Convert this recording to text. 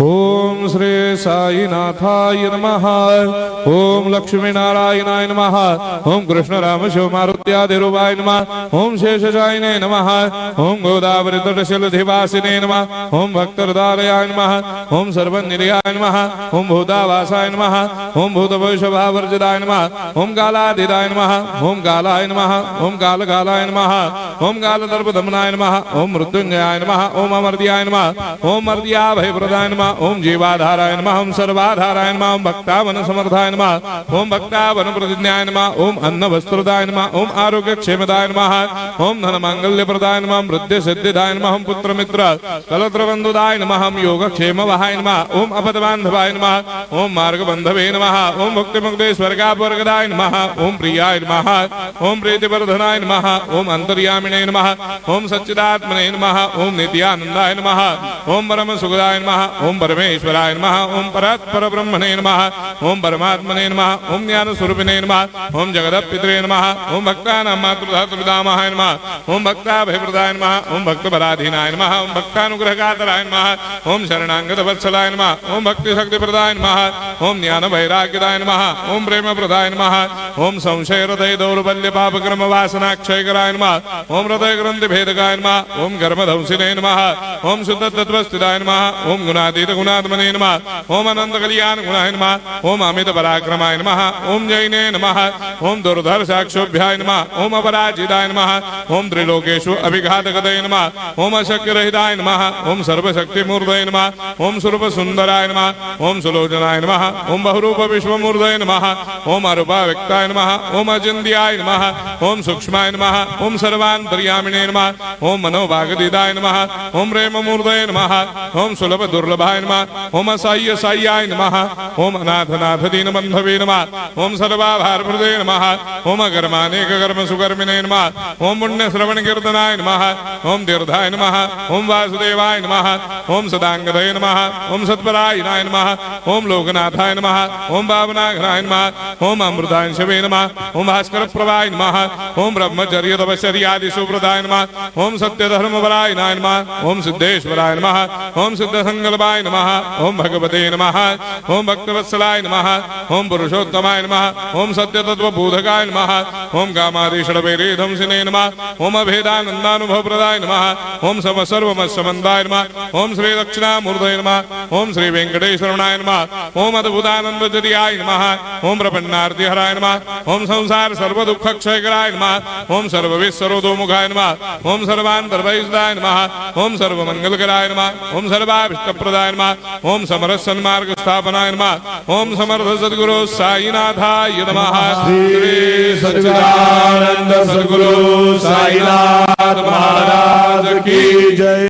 ओम श्री साईनाथाय नमः। ओम लक्ष्मी नारायणाय नमः। ओम कृष्ण राम शिव मारुत्यादिरूपाय नमः। ओम शेषशायिने नमः। ओम गोदावरी तटशिलधिवासिने नमः। ओम भक्तहृदयाय नमः। ओम सर्वनिर्याय नमः। ओम भूतावासाय नमः। ओम भूतभविष्यभावर्जिताय नमः। ओम कालाधीराय नमः। ओम कालाय नमः। ओम कालकालाय नमः। ओम कालदर्पदमनाय नमः। ओम मृत्युंजयाय नमः। ओम अमर्त्याय नमः। ओम मर्त्याभयप्रदाय नमः। ओम जीवाधाराय नमः। ओम सर्वाधाराय नमः। ओम भक्तावन समर्थाय नमः। ओम भक्तावन प्रतिज्ञाय नमः। ओम अन्न वस्त्रदाय नमः। ओम आरोग्य क्षेमदाय नमः। ओम धन मांगल्य प्रदाय नमः। वृद्धि सिद्धिदाय नमः। ओम पुत्र मित्र कलत्र बंधुदाय नमः। ओम योग क्षेम वहाय नमः। ओम अपद बांधवाय नमः। ओम मार्ग बंधवे नमः। ओम भक्ति मुक्ति स्वर्गापवर्गदाय नमः। ओम प्रियाय नमः। ओम प्रीतिवर्धनाय नमः। ओम अंतर्यामिने नमः। ओम सच्चिदात्मने नमः। ओम नित्यानंदाय नमः। ओम परम सुखदाय नमः। ओम परमेश्वराय नमः। ओम परात्पर ब्रह्मणे नमः। ओम परमात्मने नमः। ओम ज्ञान स्वरूपिणे नमः। ओम जगदपितरे नमः। ओम भक्तानां मातृधातुपितामहाय नमः। ओम भक्ताभयप्रदाय नमः। ओम भक्तपराधीनाय नमः। ओम भक्तानुग्रहकातराय नमः। ओम शरणागत वत्सलाय नमः। ओम भक्ति शक्तिप्रदाय नमः। ओम ज्ञान वैराग्यदाय नमः। ओम प्रेम प्रदाय नमः। ओम संशय हृदय दौर्बल्य पाप कर्म वासना क्षयकराय नमः। ओम हृदय ग्रंथि भेदकाय नमः। ओम कर्मधंसिने नमः। ओम शुद्ध तत्वस्थिताय नमः। ओम गुणातीत गुणात्मने नमः। ओम अनंत कल्याण गुणाय नमः। ओम अमित पराक्रमाय नमः। ओम जैने नमः। ओम दुर्धर्षाक्षोभ्याय नमः। ओम अपराजिताय नमः। ओम त्रिलोकेषु अभिघातगतये नमः। ओम अशक्यरहिताय नमः। ओम सर्वशक्तिमूर्तये नमः। ओम स्वरूप सुंदराय नमः। ओम सुलोचनाय नमः। ओम बहुरूप विश्वमूर्तये नमः। ओम अरूपाव्यक्ताय नमः। ओम अचिन्त्याय नमः। ओम सूक्ष्माय नमः। ओम सर्वान्तर्यामिने नमः। ओम मनोभागदिदाय नमः। ओम प्रेममूर्तये नमः। ओम सुलभ दुर्लभाय नमः। ओम असाह्य साह्याय नमः। ओम अनाथनाथ दीनबन्धवे नमः। ओम सर्वाभारप्रदे नमः। ओम अकर्मानेक कर्म सुकर्मिणे नमः। ओम पुण्य श्रवण कीर्तनाय नमः। ओम तीर्थाय नमः। ओम वासुदेवाय नमः। ओम सदांगदये नमः। ओम सत्परायणाय नमः। ओम लोकनाथाय नमः। ओम भावनाघनाय नमः। ओम अमृतांशवे नमः। ओम भास्कर प्रभाय नमः। ओम ब्रह्मचर्य तपश्चर्यादि सुप्रदाय नमः। ओम सत्यधर्मपरायणाय नमः। ओम सिद्धेश्वराय नमः। ओम सिद्ध संकल्पाय नमः। ओम भगवते नमः। ओम भक्तवत्सलाय नमः। ओम पुरुषोत्तमाय नमः। ओम सत्य तत्वबोधकाय नमः। ओम कामादिषडवैरेधंसिने नमः। ओम अभेदानंदानुभव प्रदाय नमः। ओम सर्वमस्समन्दाय नमः। ओम श्री दक्षिणामूर्तये नमः। ओम श्री वेंकटेश्वरनाय नमः। ओम अद्भुतानंदजरियाय नमः। ओम प्रपन्नार्तिहराय नमः। ओम संसार सर्व दुख क्षयकराय नमः। ओम सर्वविश्वरोधोमुखाय नमः। ओम सर्वान्तर्भयदाय नमः। ओम सर्वमंगलकराय नमः। ओम सर्वाभिष्टप्रदाय नमः। ओम समरस सन्मार्ग स्थापनाय नमः। ओम समर्थ सद्गुरु साईनाथाय नमः। श्री सच्चिदानंद सद्गुरु साईनाथ महाराज की जय।